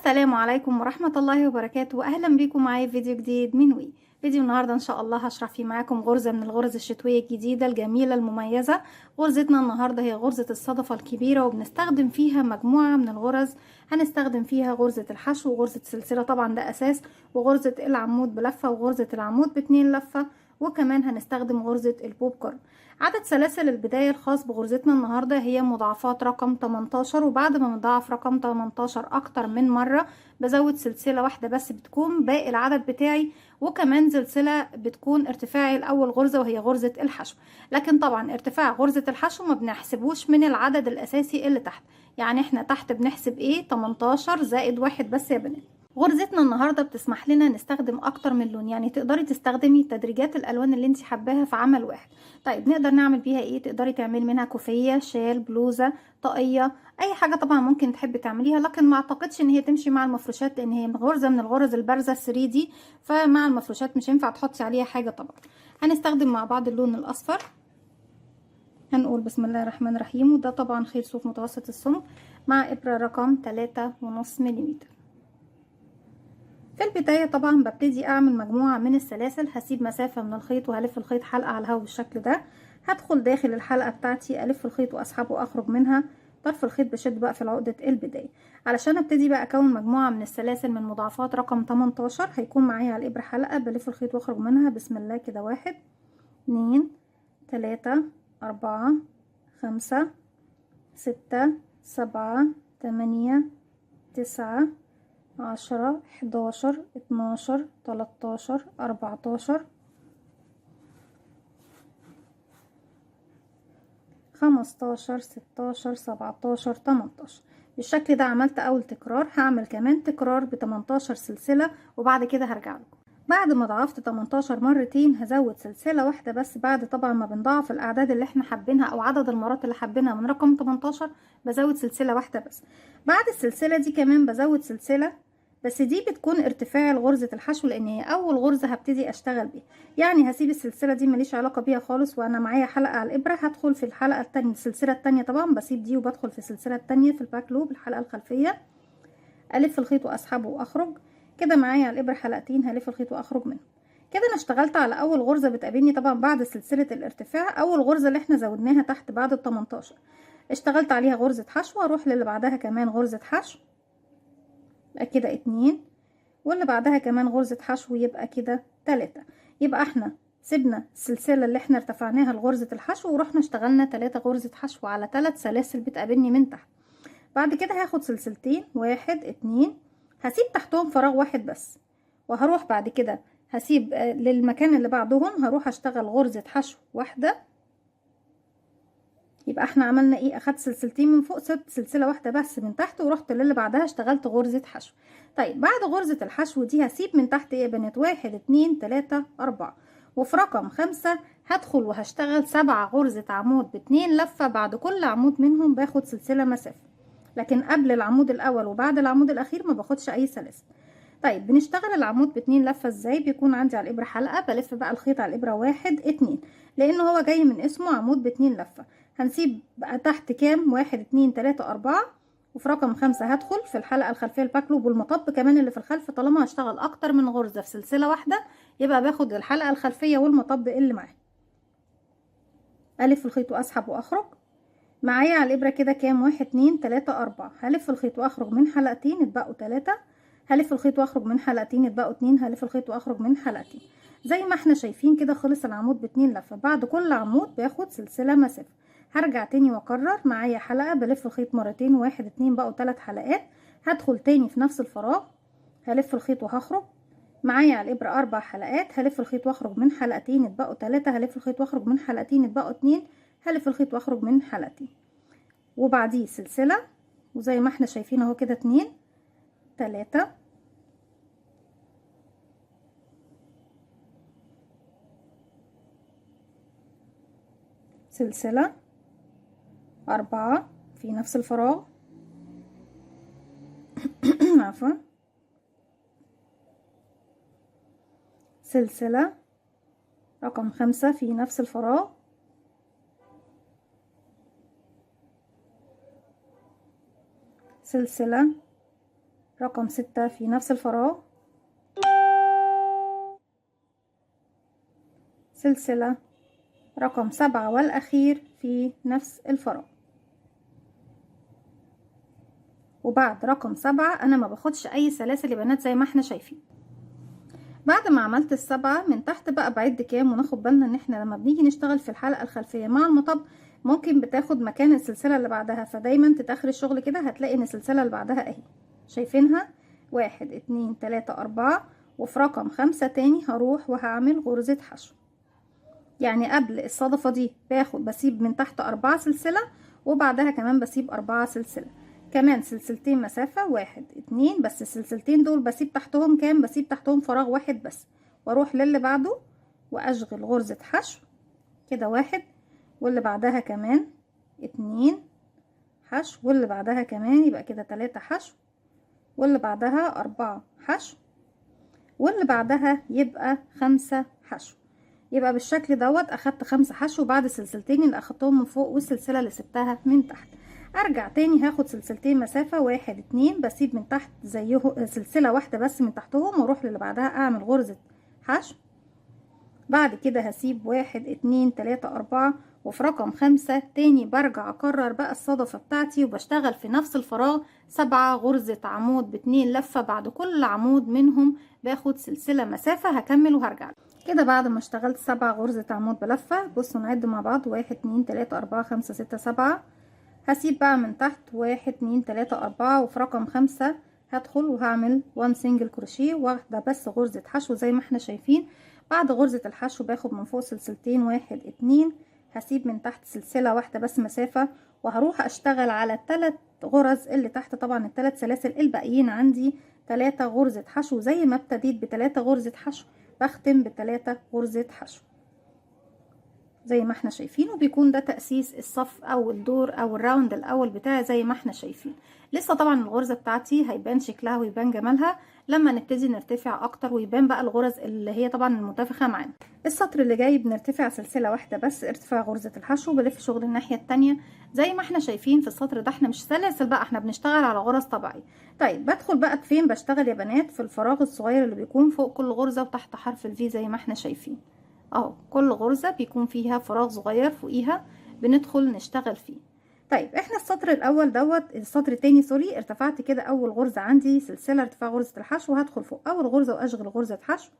السلام عليكم ورحمة الله وبركاته، وأهلا بكم معايا في فيديو جديد من وي. فيديو النهاردة إن شاء الله هشرح فيه معاكم غرزة من الغرز الشتوية الجديدة الجميلة المميزة. غرزتنا النهاردة هي غرزة الصدفة الكبيرة، وبنستخدم فيها مجموعة من الغرز. هنستخدم فيها غرزة الحشو وغرزة السلسلة، طبعا ده أساس، وغرزة العمود بلفة وغرزة العمود باتنين لفة، وكمان هنستخدم غرزة البوب كورن. عدد سلاسل البداية الخاص بغرزتنا النهاردة هي مضاعفات رقم 18، وبعد ما نضاعف رقم 18 أكتر من مرة بزود سلسلة واحدة بس بتكون باقي العدد بتاعي، وكمان سلسلة بتكون ارتفاعي الأول غرزة وهي غرزة الحشو. لكن طبعا ارتفاع غرزة الحشو ما بنحسبوش من العدد الأساسي اللي تحت، يعني احنا تحت بنحسب ايه 18 زائد واحد بس يا بنات. غرزتنا النهارده بتسمح لنا نستخدم اكتر من لون، يعني تقدري تستخدمي تدريجات الالوان اللي انت حباها في عمل واحد. طيب نقدر نعمل بيها ايه؟ تقدري تعملي منها كوفيه، شال، بلوزه، طاقيه، اي حاجه طبعا ممكن تحبي تعمليها، لكن ما اعتقدش ان هي تمشي مع المفروشات لان هي غرزه من الغرز البارزه 3 دي، فمع المفروشات مش هينفع تحطي عليها حاجه طبعا. هنستخدم مع بعض اللون الاصفر. هنقول بسم الله الرحمن الرحيم، وده طبعا خيط صوف متوسط السمك مع ابره رقم 3.5 ملم. في البداية طبعا ببتدي اعمل مجموعة من السلاسل، هسيب مسافة من الخيط وهلف الخيط حلقة على الهوا بالشكل ده. هدخل داخل الحلقة بتاعتي، الف الخيط واسحبه واخرج منها. طرف الخيط بشد بقى في عقدة البداية علشان ابتدي بقى اكون مجموعة من السلاسل من مضاعفات رقم 18. هيكون معايا على الابرة حلقة، بلف الخيط واخرج منها بسم الله كده. 1 2 3 4 5 6 7 8 9 10 11 12 13 14 15 16 17 18. بالشكل ده عملت اول تكرار، هعمل كمان تكرار ب 18 سلسلة وبعد كده هرجع لكم. بعد ما ضاعفت 18 مرتين هزود سلسلة واحدة بس، بعد طبعا ما بنضاعف الاعداد اللي احنا حابينها او عدد المرات اللي حابينها من رقم 18 بزود سلسلة واحدة بس. بعد السلسلة دي كمان بزود سلسلة، بس دي بتكون ارتفاع غرزة الحشو لان هي اول غرزة هبتدي اشتغل بيها. يعني هسيب السلسلة دي ماليش علاقة بيها خالص، وانا معايا حلقة على الابرة هدخل في الحلقة التانية، السلسلة التانية طبعا بسيب دي وبدخل في السلسلة التانية في الباك لوب الحلقة الخلفية، الف الخيط واسحبه واخرج. كده معايا على الابرة حلقتين، هلف الخيط واخرج منهم. كده انا اشتغلت على اول غرزة بتقابلني طبعا بعد سلسلة الارتفاع، اول غرزة اللي احنا زودناها تحت بعد ال 18 اشتغلت عليها غرزة حشو، اروح للي بعدها كمان غرزة حشو، يبقى كده 2، واللي بعدها كمان غرزة حشو يبقى كده 3. يبقى احنا سيبنا السلسلة اللي احنا ارتفعناها لغرزة الحشو ورحنا اشتغلنا 3 غرزة حشو على 3 سلاسل بتقابلني من تحت. بعد كده هاخد سلسلتين، 1 2، هسيب تحتهم فراغ واحد بس، وهروح بعد كده هسيب للمكان اللي بعدهم هروح اشتغل غرزة حشو واحدة. يبقى احنا عملنا ايه؟ اخدت سلسلتين من فوق، سبت سلسله واحده بس من تحت، ورحت للي بعدها اشتغلت غرزه حشو. طيب بعد غرزه الحشو دي هسيب من تحت ايه يا بنات؟ 1 2 3 4، وفي رقم 5 هدخل وهشتغل 7 غرزه عمود باتنين لفه، بعد كل عمود منهم باخد سلسله مسافه، لكن قبل العمود الاول وبعد العمود الاخير ما باخدش اي سلاسل. طيب بنشتغل العمود باتنين لفه ازاي؟ بيكون عندي على الابره حلقه، بلف بقى الخيط على الابره 1 2 لان هو جاي من اسمه عمود باتنين لفه. هنسيب بقى تحت كام؟ 1 2 3 4، وفي رقم 5 هدخل في الحلقه الخلفيه الباكلوب والمطب كمان اللي في الخلف. طالما هشتغل اكتر من غرزه في سلسله واحده يبقى باخد الحلقه الخلفيه والمطب اللي معاه، الف الخيط واسحب واخرج. معايا على الابره كده كام؟ 1 2 3 4، هلف الخيط واخرج من حلقتين اتبقوا 3، هلف الخيط واخرج من حلقتين اتبقوا 2، هلف الخيط واخرج من حلقتين. زي ما احنا شايفين كده خلص العمود باتنين لفه، بعد كل عمود باخد سلسله مسافه. هرجع تاني واكرر، معايا حلقه بلف الخيط مرتين، 1 2 بقوا 3 حلقات، هدخل تاني في نفس الفراغ، هلف الخيط وهخرج. معايا على الابره 4 حلقات، هلف الخيط واخرج من حلقتين اتبقوا 3، هلف الخيط واخرج من حلقتين اتبقوا 2، هلف الخيط واخرج من حلقتين، وبعديه سلسله، وزي ما احنا شايفين اهو كده 2 3 سلسله 4 في نفس الفراغ عفوا، سلسله رقم 5 في نفس الفراغ، سلسله رقم 6 في نفس الفراغ، سلسلة رقم 7 والأخير في نفس الفراغ. وبعد رقم 7 أنا ما باخدش أي سلاسل يا بنات زي ما احنا شايفين. بعد ما عملت السبعة من تحت بقى بعد كام، وناخد بالنا ان احنا لما بنيجي نشتغل في الحلقة الخلفية مع المطب ممكن بتاخد مكان السلسلة اللي بعدها، فدايما تتاخري الشغل كده هتلاقي ان السلسلة اللي بعدها اهي شايفينها 1 2 3 4. وفي رقم 5 تاني هروح وهعمل غرزة حشو، يعني قبل الصدفة دي بسيب من تحت 4 سلسلة، وبعدها كمان بسيب 4 سلسلة، كمان سلسلتين مسافة 1 2. بس السلسلتين دول بسيب تحتهم كام؟ بسيب تحتهم فراغ واحد بس، واروح للي بعده واشغل غرزة حشو كده 1، واللي بعدها كمان 2 حشو، واللي بعدها كمان يبقى كده 3 حشو، واللي بعدها 4 حشو، واللي بعدها يبقى 5 حشو. يبقى بالشكل دوت اخدت 5 حشو بعد السلسلتين اللي اخدتهم من فوق والسلسلة اللي سبتها من تحت. ارجع تاني هاخد سلسلتين مسافة 1 2، بسيب من تحت زيه سلسلة واحدة بس من تحتهم، واروح للي بعدها اعمل غرزة حشو. بعد كده هسيب 1 2 3 4، وفي رقم 5 تاني برجع اكرر بقى الصدفة بتاعتي وبشتغل في نفس الفراغ 7 غرزة عمود ب2 لفة. بعد كل عمود منهم باخد سلسلة مسافة، هكمل وهرجع كده. بعد ما اشتغلت 7 غرزة عمود بلفة، بصوا نعد مع بعض 1 2 3 4 5 6 7. هسيب بقى من تحت 1 2 3 4، وفي رقم 5 هدخل وهعمل 1 سنجل كروشيه، واحدة بس غرزة حشو زي ما احنا شايفين. بعد غرزة الحشو باخد من فوق سلسلتين 1 2، هسيب من تحت سلسلة واحدة بس مسافة، وهروح اشتغل على 3 غرز اللي تحت. طبعا ال3 سلاسل الباقيين عندي 3 غرزة حشو، زي ما ابتديت ب3 غرزة حشو بختم ب3 غرزة حشو زي ما احنا شايفين. وبيكون ده تأسيس الصف او الدور او الراوند الاول بتاعي زي ما احنا شايفين. لسه طبعا الغرزة بتاعتي هيبان شكلها ويبان جمالها لما نبتدي نرتفع اكتر، ويبان بقى الغرز اللي هي طبعا المتفقة معانا. السطر اللي جاي بنرتفع سلسلة واحدة بس، ارتفاع غرزة الحشو، بلف شغل الناحية التانية زي ما احنا شايفين. في السطر ده احنا مش سلاسل بقى، احنا بنشتغل على غرز طبيعية. طيب بدخل بقى فين؟ بشتغل يا بنات في الفراغ الصغير اللي بيكون فوق كل غرزة وتحت حرف الفي زي ما احنا شايفين اهو. كل غرزة بيكون فيها فراغ صغير فوقيها بندخل نشتغل فيه. طيب احنا السطر الاول دوت، السطر التاني سوري، ارتفعت كده اول غرزة عندي سلسلة ارتفاع غرزة الحشو، هدخل فوق اول غرزة واشغل غرزة حشو،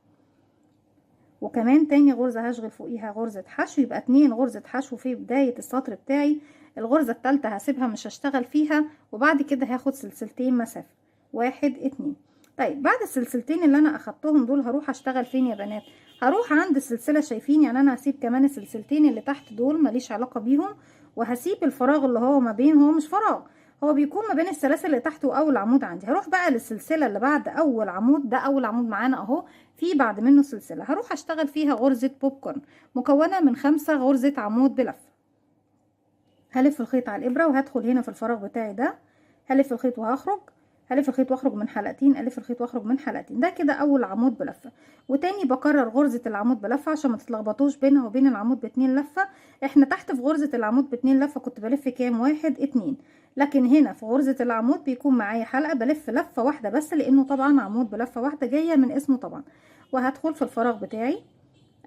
وكمان تاني غرزة هشغل فوقيها غرزة حشو، يبقى 2 غرزة حشو في بداية السطر بتاعي. الغرزة التالتة هسيبها مش هشتغل فيها، وبعد كده هاخد سلسلتين مسافة 1 2. طيب بعد السلسلتين اللي انا اخدتهم دول هروح اشتغل فين يا بنات؟ هروح عند السلسلة، شايفين يعني انا هسيب كمان السلسلتين اللي تحت دول ماليش علاقة بيهم، وهسيب الفراغ اللي هو ما بين، هو مش فراغ، هو بيكون ما بين السلاسل اللي تحت واول عمود عندي. هروح بقى للسلسلة اللي بعد اول عمود، ده اول عمود معانا اهو، في بعد منه سلسلة هروح اشتغل فيها غرزة بوب كورن مكونة من 5 غرزة عمود بلفة. هلف الخيط على الابرة وهدخل هنا في الفراغ بتاعي ده، هلف الخيط وهخرج، هلف الخيط واخرج من حلقتين، الف الخيط واخرج من حلقتين. ده كده اول عمود بلفه. وتاني بكرر غرزه العمود بلفه عشان ما تتلخبطوش بينها وبين العمود ب2 لفه. احنا تحت في غرزه العمود ب2 لفه كنت بلف كام؟ 1 2، لكن هنا في غرزه العمود بيكون معايا حلقه بلف لفه واحده بس، لانه طبعا عمود بلفه واحده جايه من اسمه طبعا. وهدخل في الفراغ بتاعي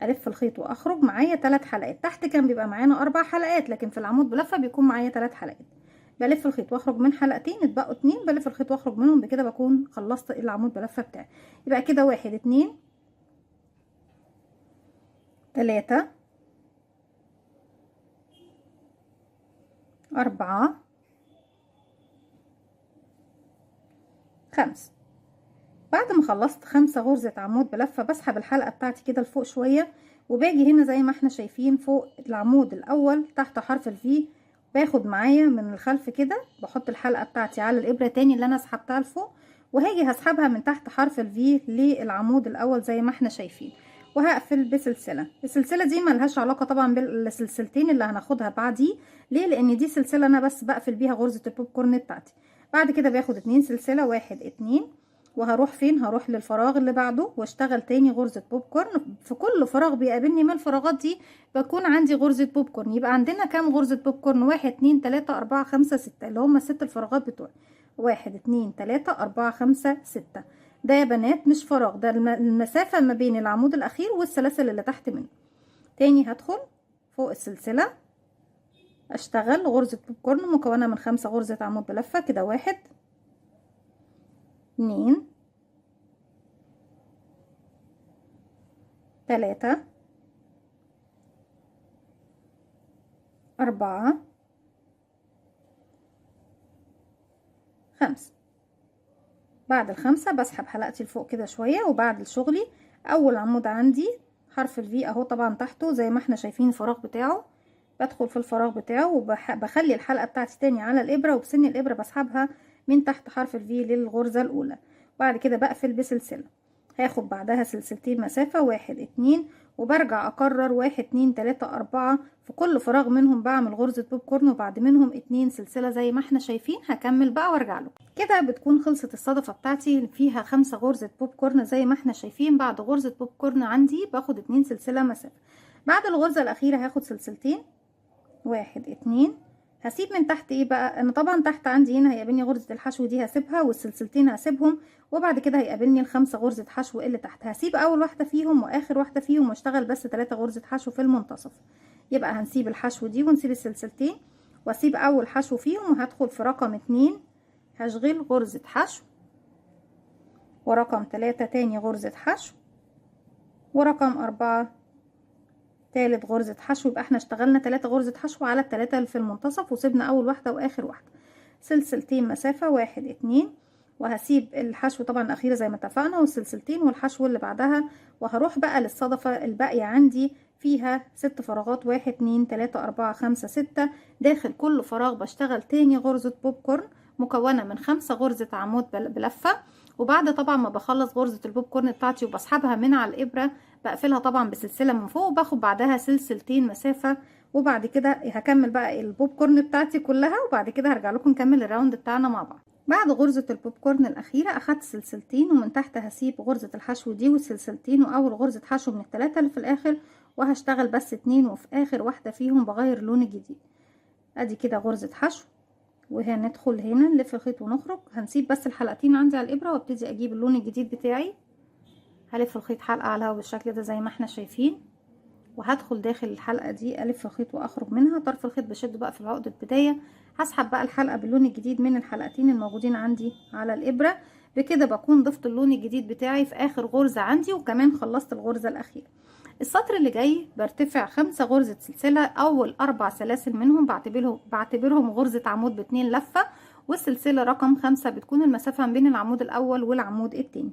الف الخيط واخرج، معايا 3 حلقات. تحت كان بيبقى معانا 4 حلقات، لكن في العمود بلفه بيكون معايا 3 حلقات. بلف الخيط واخرج من حلقتين، اتبقوا 2، بلف الخيط واخرج منهم، بكده بكون خلصت العمود بلفه بتاعي. يبقى كده 1 2 3 4 5. بعد ما خلصت 5 غرزة عمود بلفة بسحب الحلقة بتاعتي كده لفوق شوية، وباجي هنا زي ما احنا شايفين فوق العمود الاول تحت حرف الفي، باخد معايا من الخلف كده، بحط الحلقة بتاعتي على الابرة تاني اللي انا سحبتها لفوق، وهاجي هسحبها من تحت حرف الفي للعمود الاول زي ما احنا شايفين، وهقفل بسلسلة. السلسلة دي ملهاش علاقة طبعا بالسلسلتين اللي هناخدها بعديه، ليه؟ لان دي سلسلة انا بس بقفل بيها غرزة البوب كورن بتاعتي. بعد كده باخد 2 سلسلة 1 2، وهروح فين؟ هروح للفراغ اللي بعده واشتغل تاني غرزة بوب كورن. في كل فراغ بيقابلني من الفراغات دي بكون عندي غرزة بوب كورن. يبقى عندنا كام غرزة بوب كورن؟ 1 2 3 4 5 6، اللي هم 6 الفراغات بتوعي. 1 2 3 4 5 6. ده يا بنات مش فراغ، ده المسافة ما بين العمود الاخير والسلاسل اللي تحت منه. تاني هدخل فوق السلسلة اشتغل غرزة بوب كورن مكونة من 5 غرزة عمود بلفة كده. 1 2 3 4 5. بعد الخمسة بسحب حلقتي لفوق كده شوية، وبعد شغلي اول عمود عندي حرف الفي اهو طبعا تحته زي ما احنا شايفين الفراغ بتاعه، بدخل في الفراغ بتاعه وبخلي الحلقة بتاعتي تاني على الابرة، وبسن الابرة بسحبها من تحت حرف الفي للغرزة الاولى. بعد كده بقفل بسلسلة، هاخد بعدها سلسلتين مسافة 1 2، وبرجع اكرر 1 2 3 4 في كل فراغ منهم بعمل غرزة بوب كورن، وبعد منهم 2 سلسلة زي ما احنا شايفين. هكمل بقى وارجع لكم. كده بتكون خلصت الصدفة بتاعتي فيها 5 غرزة بوب كورن زي ما احنا شايفين. بعد غرزة بوب كورن عندي باخد 2 سلسلة مسافة. بعد الغرزة الاخيرة هاخد سلسلتين 1 2، هسيب من تحت ايه بقى، انا طبعا تحت عندي هنا هيقابلني غرزة الحشو دي هسيبها، والسلسلتين هسيبهم، وبعد كده هيقابلني ال5 غرزة حشو اللي تحت. هسيب اول واحدة فيهم واخر واحدة فيهم واشتغل بس 3 غرزة حشو في المنتصف. يبقى هنسيب الحشو دي ونسيب السلسلتين واسيب اول حشو فيهم، وهدخل في رقم 2 هشغل غرزة حشو، ورقم 3 تاني غرزة حشو، ورقم 4 تالت غرزة حشو. يبقى احنا اشتغلنا 3 غرزة حشو على ال3 اللي في المنتصف، وسيبنا اول واحدة واخر واحدة. سلسلتين مسافة 1 2، وهسيب الحشو طبعا الاخيرة زي ما اتفقنا والسلسلتين والحشو اللي بعدها، وهروح بقى للصدفة الباقية عندي فيها 6 فراغات 1 2 3 4 5 6. داخل كل فراغ بشتغل تاني غرزة بوب كورن مكونة من 5 غرزة عمود بلفة. وبعد طبعا ما بخلص غرزة البوب كورن بتاعتي وبسحبها من على الابرة بقفلها طبعا بسلسلة من فوق، وباخد بعدها سلسلتين مسافة. وبعد كده هكمل بقى البوب كورن بتاعتي كلها، وبعد كده هرجع لكم نكمل الراوند بتاعنا مع بعض. بعد غرزة البوب كورن الأخيرة أخدت سلسلتين، ومن تحت هسيب غرزة الحشو دي والسلسلتين وأول غرزة حشو من ال3 اللي في الآخر، وهشتغل بس 2، وفي آخر واحدة فيهم بغير اللون الجديد. أدي كده غرزة حشو، وهندخل هنا نلف الخيط ونخرج. هنسيب بس الحلقتين عندي على الإبرة وابتدي أجيب اللون الجديد بتاعي. هلف الخيط حلقة على الهوا بالشكل ده زي ما احنا شايفين، وهدخل داخل الحلقة دي ألف الخيط وأخرج منها. طرف الخيط بشده بقى في العقدة البداية، هسحب بقى الحلقة باللون الجديد من الحلقتين الموجودين عندي على الإبرة. بكده بكون ضفت اللون الجديد بتاعي في آخر غرزة عندي، وكمان خلصت الغرزة الأخيرة. السطر اللي جاي برتفع 5 غرزة سلسلة، أول 4 سلاسل منهم بعتبرهم غرزة عمود ب2 لفة، والسلسلة رقم 5 بتكون المسافة بين العمود الأول والعمود التاني.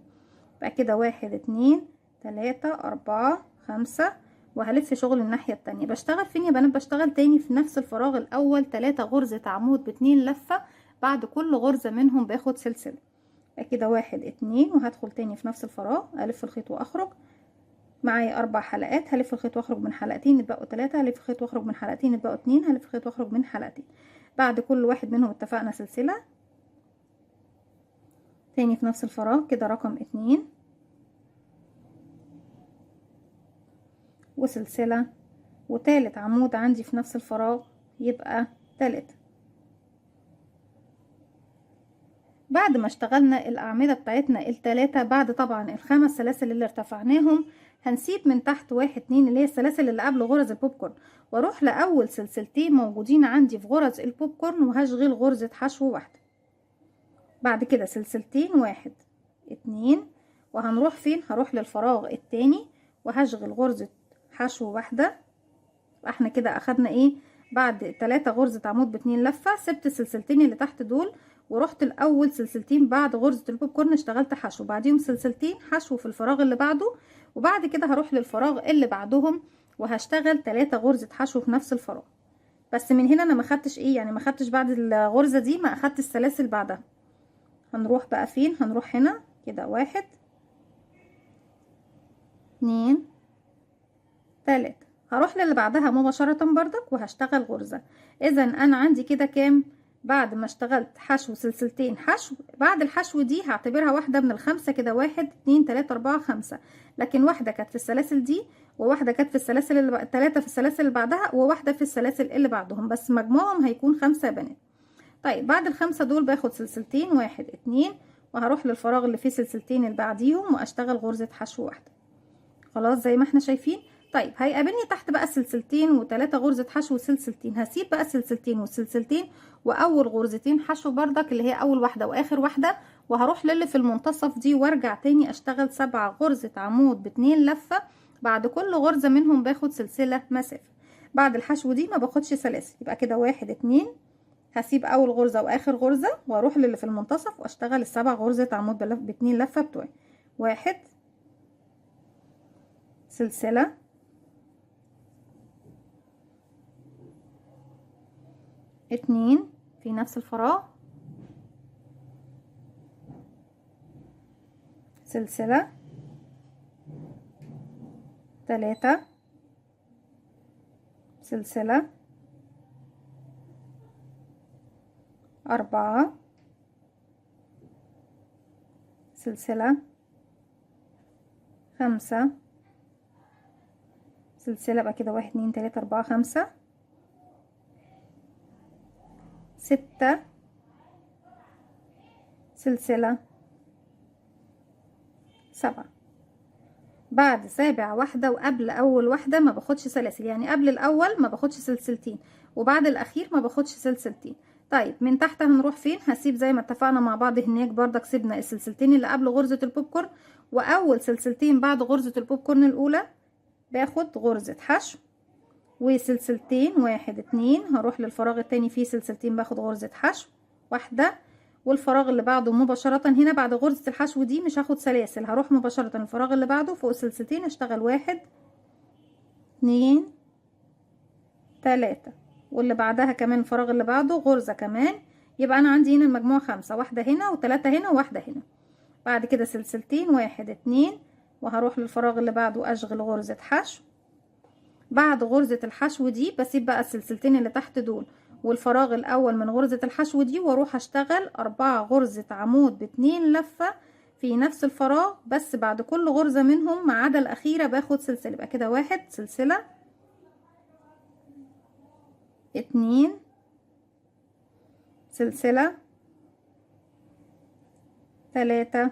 بقى كده 1 2 3 4 5، وهلف شغل الناحية التانية. بشتغل فين يا بنات؟ بشتغل تاني في نفس الفراغ الأول 3 غرزة عمود ب2 لفة، بعد كل غرزة منهم باخد سلسلة. بقى كده 1 2، وهدخل تاني في نفس الفراغ ألف الخيط وأخرج. معايا 4 حلقات، هلف الخيط واخرج من حلقتين يتبقوا 3، هلف الخيط واخرج من حلقتين يتبقوا 2، هلف الخيط واخرج من حلقتين. بعد كل واحد منهم اتفقنا سلسلة تاني في نفس الفراغ كده رقم 2 وسلسلة، وتالت عمود عندي في نفس الفراغ يبقى 3. بعد ما اشتغلنا الأعمدة بتاعتنا ال3 بعد طبعا ال5 سلاسل اللي ارتفعناهم، هنسيب من تحت 1 2 اللي هي السلاسل اللي قبل غرز البوب كورن، واروح لأول سلسلتين موجودين عندي في غرز البوب كورن، وهشغل غرزة حشو واحدة. بعد كده سلسلتين 1 2، وهنروح فين؟ هروح للفراغ التاني وهشغل غرزة حشو واحدة. احنا كده اخدنا ايه؟ بعد 3 غرزة عمود ب2 لفة سبت السلسلتين اللي تحت دول، ورحت الاول سلسلتين بعد غرزة البوب كورن اشتغلت حشو، بعديهم سلسلتين حشو في الفراغ اللي بعده، وبعد كده هروح للفراغ اللي بعدهم وهشتغل 3 غرزة حشو في نفس الفراغ. بس من هنا انا ما خدتش ايه، يعني ما خدتش بعد الغرزة دي ما اخدت السلاسل بعدها. هنروح بقى فين؟ هنروح هنا كده 1 2 3، هروح للي بعدها مباشرة بردك وهشتغل غرزة. اذا انا عندي كده كام؟ بعد ما اشتغلت حشو سلسلتين حشو، بعد الحشو دي هعتبرها واحدة من ال5 كده 1 2 3 4 5، لكن واحدة كانت في السلاسل دي، وواحدة كانت في السلاسل اللي 3 في السلاسل اللي بعدها، وواحدة في السلاسل اللي بعدهم، بس مجموعهم هيكون 5 يا بنات. طيب بعد الخمسة دول باخد سلسلتين، 1 2، وهروح للفراغ اللي فيه سلسلتين اللي بعديهم واشتغل غرزة حشو واحدة. خلاص زي ما احنا شايفين. طيب هيقابلني تحت بقى سلسلتين و3 غرزة حشو وسلسلتين، هسيب بقى السلسلتين والسلسلتين واول غرزتين حشو بردك اللي هي اول واحدة واخر واحدة، وهروح للي في المنتصف دي وارجع تاني اشتغل 7 غرزة عمود ب2 لفة. بعد كل غرزة منهم باخد سلسلة مسافة. بعد الحشو دي ما باخدش سلاسل، يبقى كده 1 2، هسيب اول غرزة واخر غرزة واروح للي في المنتصف واشتغل ال7 غرزة عمود ب2 لفة بتوعي. 1 سلسلة، 2 في نفس الفراغ، سلسلة، 3 سلسلة، 4 سلسلة، 5 سلسلة. بقى كده 1 2 3 4 5، 6 سلسلة، 7. بعد سابع واحدة وقبل اول واحدة ما باخدش سلاسل، يعني قبل الاول ما باخدش سلسلتين وبعد الاخير ما باخدش سلسلتين. طيب من تحت هنروح فين؟ هسيب زي ما اتفقنا مع بعض هناك بردك، سيبنا السلسلتين اللي قبل غرزة البوب كورن واول سلسلتين بعد غرزة البوب كورن الاولى باخد غرزة حشو وسلسلتين، 1 2، هروح للفراغ التاني فيه سلسلتين باخد غرزة حشو واحدة، والفراغ اللي بعده مباشرة هنا بعد غرزة الحشو دي مش هاخد سلاسل، هروح مباشرة الفراغ اللي بعده فوق السلسلتين اشتغل 1 2 3، واللي بعدها كمان الفراغ اللي بعده غرزة كمان، يبقى انا عندي هنا المجموع 5، واحدة هنا و3 هنا وواحدة هنا. بعد كده سلسلتين، 1 2، وهروح للفراغ اللي بعده اشغل غرزة حشو. بعد غرزة الحشو دي بسيب بقى السلسلتين اللي تحت دول والفراغ الاول من غرزة الحشو دي واروح اشتغل 4 غرزة عمود ب2 لفة في نفس الفراغ، بس بعد كل غرزة منهم ما عدا الاخيرة باخد سلسلة. يبقى كده 1 سلسلة، 2 سلسلة، 3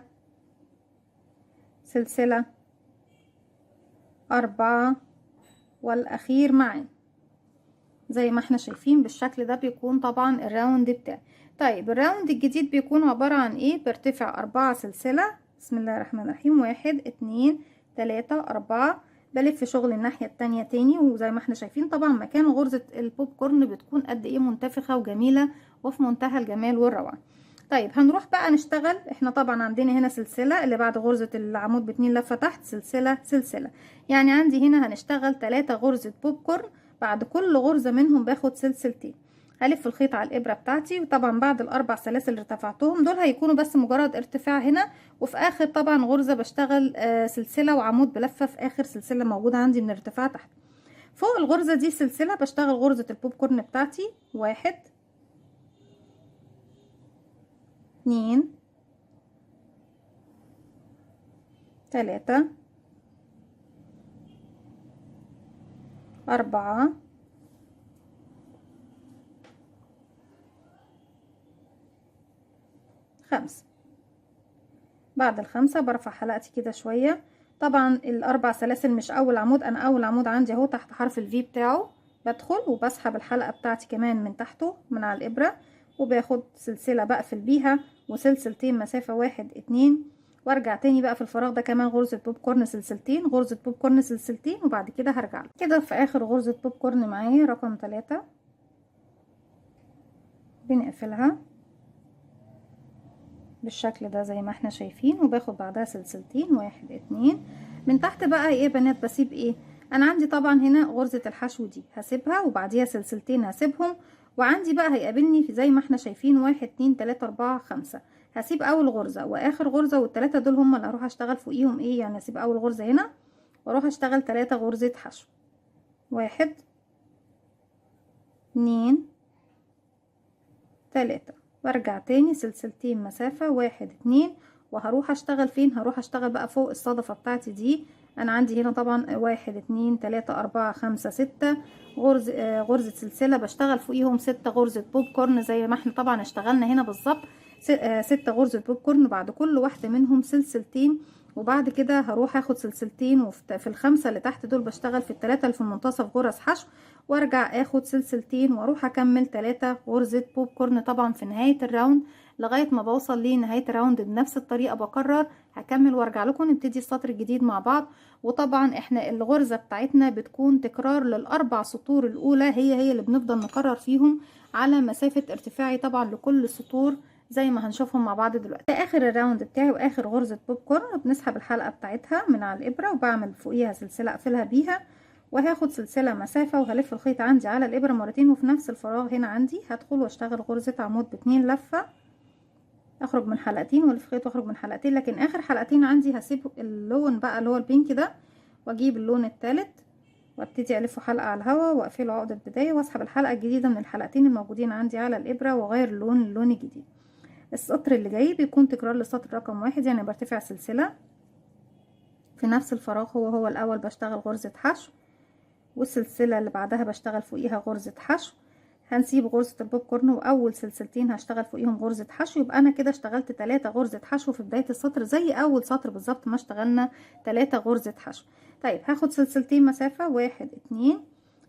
سلسلة، 4، والاخير معانا زي ما احنا شايفين بالشكل ده بيكون طبعا الراوند بتاعي. طيب الراوند الجديد بيكون عبارة عن ايه؟ برتفع 4 سلسلة، بسم الله الرحمن الرحيم، 1 2 3 4، بلف شغل الناحية التانية تاني، وزي ما احنا شايفين طبعا مكان غرزة البوب كورن بتكون قد ايه منتفخة وجميلة وفي منتهى الجمال والروعة. طيب هنروح بقى نشتغل، احنا طبعا عندنا هنا سلسلة اللي بعد غرزة العمود ب2 لفة تحت، سلسلة سلسلة، يعني عندي هنا هنشتغل 3 غرزة بوب كورن، بعد كل غرزة منهم باخد سلسلتين. هلف الخيط على الابرة بتاعتي، وطبعا بعد ال4 سلاسل اللي ارتفعتهم دول هيكونوا بس مجرد ارتفاع هنا، وفي اخر طبعا غرزة بشتغل سلسلة وعمود بلفة في اخر سلسلة موجودة عندي من ارتفاع تحت. فوق الغرزة دي سلسلة بشتغل غرزة البوب كورن بتاعتي، 1 2 3 4 5. بعد ال5 برفع حلقتي كده شوية، طبعا ال4 سلاسل مش اول عمود، انا اول عمود عندي اهو تحت حرف الفي بتاعه، بدخل وبسحب الحلقة بتاعتي كمان من تحته من على الابرة، وباخد سلسلة بقفل بيها وسلسلتين مسافة 1 2، وارجع تاني بقى في الفراغ ده كمان غرزة بوب كورن سلسلتين، غرزة بوب كورن سلسلتين، وبعد كده هرجع كده في اخر غرزة بوب كورن معايا رقم 3 بنقفلها بالشكل ده زي ما احنا شايفين، وباخد بعدها سلسلتين، 1 2. من تحت بقى ايه يا بنات بسيب ايه؟ انا عندي طبعا هنا غرزة الحشو دي هسيبها وبعديها سلسلتين هسيبهم، وعندي بقى هيقابلني في زي ما احنا شايفين 1 2 3 4 5، هسيب اول غرزة واخر غرزة، والتلاتة دول هم اللي هروح اشتغل فوقيهم ايه، يعني هسيب اول غرزة هنا واروح اشتغل 3 غرزة حشو، 1 2 3، وارجع تاني سلسلتين مسافة 1 2، وهروح اشتغل فين؟ هروح اشتغل بقى فوق الصدفة بتاعتي دي انا عندي هنا طبعا 1 2 3 4 5 6 غرزة سلسلة، بشتغل فوقيهم 6 غرزة بوب كورن زي ما احنا طبعا اشتغلنا هنا بالظبط. 6 غرزة بوب كورن، بعد كل واحدة منهم سلسلتين، وبعد كده هروح اخد سلسلتين، وفي الخمسة اللي تحت دول بشتغل في الثلاثة اللي في المنتصف غرز حشو، وارجع اخد سلسلتين واروح اكمل 3 غرزة بوب كورن طبعا في نهاية الراوند، لغاية ما بوصل لنهاية الراوند. بنفس الطريقة بكرر، هكمل وارجع لكم نبتدي السطر الجديد مع بعض. وطبعا احنا الغرزة بتاعتنا بتكون تكرار للاربع سطور الاولى، هي اللي بنفضل نكرر فيهم على مسافة ارتفاعي طبعا لكل سطور زي ما هنشوفهم مع بعض دلوقتي. في اخر الراوند بتاعي واخر غرزة بوب كورن بنسحب الحلقة بتاعتها من على الابرة، وبعمل فوقيها سلسلة اقفلها بيها، وهاخد سلسلة مسافة وهلف الخيط عندي على الابرة مرتين، وفي نفس الفراغ هنا عندي هدخل واشتغل غرزة عمود ب2 لفة، اخرج من حلقتين والف خيط واخرج من حلقتين، لكن اخر حلقتين عندي هسيب اللون بقى اللي هو البينك ده، واجيب اللون الثالث وابتدي الفه حلقة على الهواء واقفله عقدة بداية، واسحب الحلقة الجديدة من الحلقتين الموجودين عندي على الابرة، واغير اللون الجديد. السطر اللي جاي بيكون تكرار للسطر رقم 1، يعني برتفع سلسلة في نفس الفراغ هو الاول بشتغل غرزة حشو، والسلسلة اللي بعدها بشتغل فوقيها غرزة حشو، هنسيب غرزة البوب كورن واول سلسلتين هشتغل فوقيهم غرزة حشو، يبقى انا كده اشتغلت 3 غرزة حشو في بداية السطر زي اول سطر بالظبط ما اشتغلنا 3 غرزة حشو. طيب هاخد سلسلتين مسافة 1 2،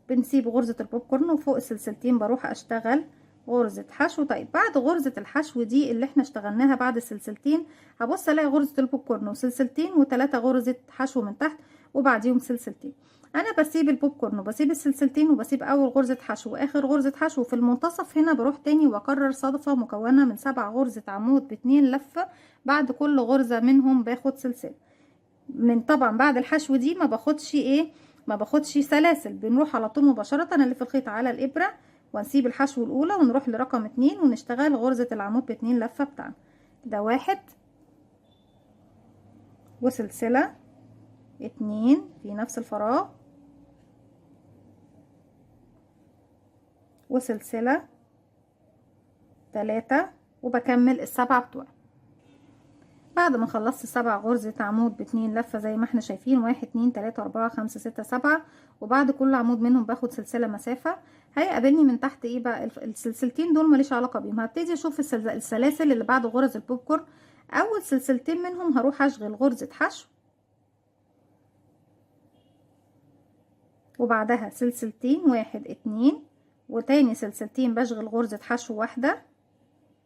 بنسيب غرزة البوب كورن وفوق السلسلتين بروح اشتغل غرزة حشو. طيب بعد غرزة الحشو دي اللي احنا اشتغلناها بعد السلسلتين، هبص الاقي غرزة البوب كورن وسلسلتين و3 غرزة حشو من تحت وبعديهم سلسلتين. انا بسيب البوب كورن وبسيب السلسلتين وبسيب اول غرزة حشو واخر غرزة حشو، في المنتصف هنا بروح تاني واكرر صدفة مكونة من 7 غرزة عمود ب2 لفة، بعد كل غرزة منهم باخد سلسلة. من طبعا بعد الحشو دي ما باخدش سلاسل، بنروح على طول مباشرة نلف الخيط على الابرة ونسيب الحشو الاولى ونروح لرقم 2 ونشتغل غرزة العمود ب2 لفة بتاعنا. ده 1 وسلسلة 2 في نفس الفراغ وسلسلة 3 وبكمل ال7 بتوعي. بعد ما خلصت 7 غرزة عمود ب2 لفة زي ما احنا شايفين 1 2 3 4 5 6 7، وبعد كل عمود منهم باخد سلسلة مسافة. هيقابلني من تحت ايه بقى؟ السلسلتين دول ماليش علاقة بيهم، هبتدي اشوف السلاسل اللي بعد غرز البوب كورن. اول سلسلتين منهم هروح اشغل غرزة حشو، وبعدها سلسلتين 1 2، وتاني سلسلتين بشغل غرزة حشو واحدة،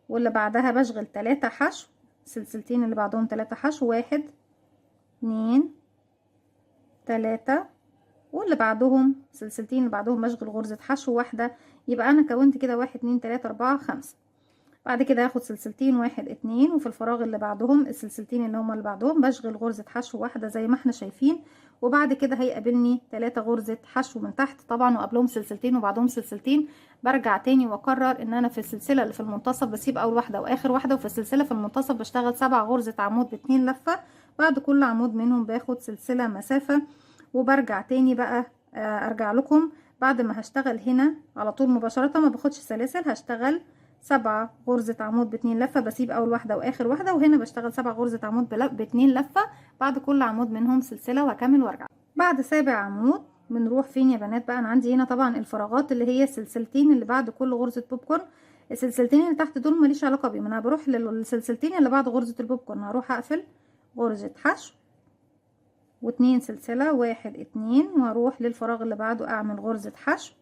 واللي بعدها بشغل 3 حشو، سلسلتين اللي بعدهم 3 حشو 1 2 3، واللي بعدهم سلسلتين اللي بعدهم بشغل غرزة حشو واحدة، يبقى انا كونت كده 1 2 3 4 5. بعد كده هاخد سلسلتين 1 2، وفي الفراغ اللي بعدهم السلسلتين اللي هما اللي بعدهم بشغل غرزة حشو واحدة زي ما احنا شايفين، وبعد كده هيقابلني 3 غرزة حشو من تحت طبعا وقبلهم سلسلتين وبعدهم سلسلتين. برجع تاني واكرر ان انا في السلسلة اللي في المنتصف بسيب اول واحدة واخر واحدة، وفي السلسلة في المنتصف بشتغل 7 غرزة عمود ب2 لفة، بعد كل عمود منهم باخد سلسلة مسافة. وبرجع تاني بقى ارجع لكم بعد ما هشتغل هنا على طول مباشرة ما باخدش سلاسل، هشتغل 7 غرزة عمود ب2 لفة، بسيب اول واحدة واخر واحدة، وهنا بشتغل 7 غرزة عمود ب2 لفة، بعد كل عمود منهم سلسلة وهكمل وارجع. بعد سابع عمود بنروح فين يا بنات بقى؟ انا عندي هنا طبعا الفراغات اللي هي السلسلتين اللي بعد كل غرزة بوب كورن. السلسلتين اللي تحت دول ماليش علاقة بيهم، انا بروح للسلسلتين اللي بعد غرزة البوب كورن، هروح اقفل غرزة حشو و2 سلسلة 1 2، واروح للفراغ اللي بعده اعمل غرزة حشو،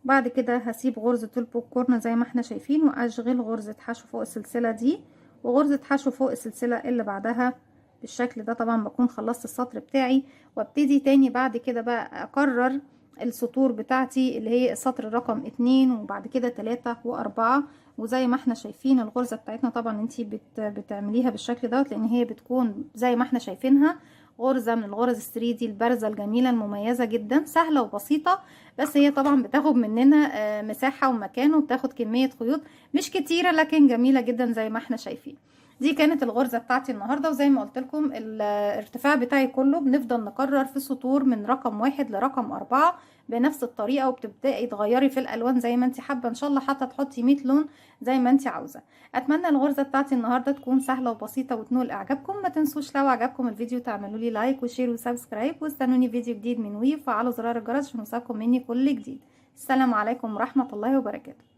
بعد كده هسيب غرزة البوب كورن زي ما احنا شايفين واشغل غرزة حشو فوق السلسلة دي وغرزة حشو فوق السلسلة اللي بعدها بالشكل ده. طبعا بكون خلصت السطر بتاعي، وابتدي تاني بعد كده بقى اكرر السطور بتاعتي اللي هي السطر رقم 2 وبعد كده 3 و4. وزي ما احنا شايفين الغرزة بتاعتنا طبعا انتي بتعمليها بالشكل دوت، لان هي بتكون زي ما احنا شايفينها غرزة من الغرز ال3D البارزة الجميلة المميزة جدا، سهلة وبسيطة، بس هي طبعا بتاخد مننا مساحة ومكان وبتاخد كمية خيوط مش كتيرة لكن جميلة جدا زي ما احنا شايفين. دي كانت الغرزة بتاعتي النهاردة، وزي ما قلت لكم الارتفاع بتاعي كله بنفضل نكرر في سطور من رقم 1 لرقم 4 بنفس الطريقه، وبتبداي تغيري في الالوان زي ما انت حابه. ان شاء الله حتى تحطي 100 لون زي ما انت عاوزه. اتمنى الغرزه بتاعتي النهارده تكون سهله وبسيطه وتنول اعجابكم. ما تنسوش لو عجبكم الفيديو تعملوا لي لايك وشير وسبسكرايب، واستنوني فيديو جديد من وي، وفعلوا زرار الجرس عشان يوصلكم مني كل جديد. السلام عليكم ورحمه الله وبركاته.